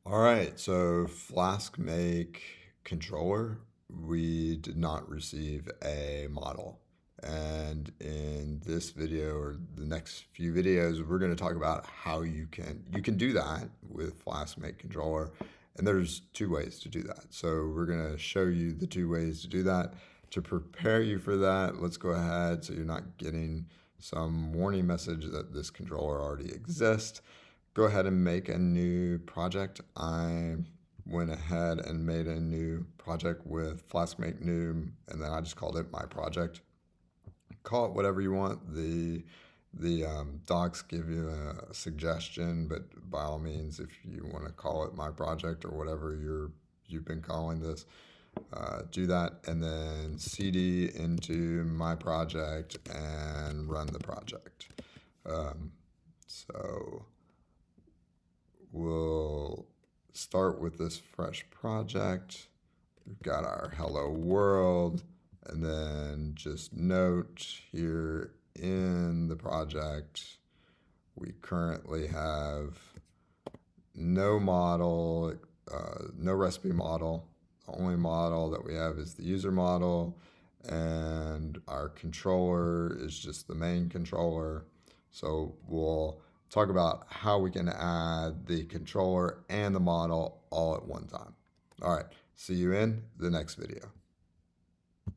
All right, so Flask make controller, we did not receive a model. And in this video or the next few videos, we're going to talk about how you can do that with Flask make controller. And there's two ways to do that. So we're going to show you the two ways to do that. To prepare you for that, let's go ahead so you're not getting some warning message that this controller already exists. Go ahead and make a new project. I went ahead and made a new project with Flask Make New, and then I just called it my project. Call it whatever you want. The docs give you a suggestion, but by all means, if you want to call it my project or whatever you've been calling this, do that, and then cd into my project and run the project. So we'll start with this fresh project. We've got our hello world, and then just note here in the project, we currently have no model, no recipe model. The only model that we have is the user model, and our controller is just the main controller. So we'll talk about how we can add the controller and the model all at one time. All right, see you in the next video.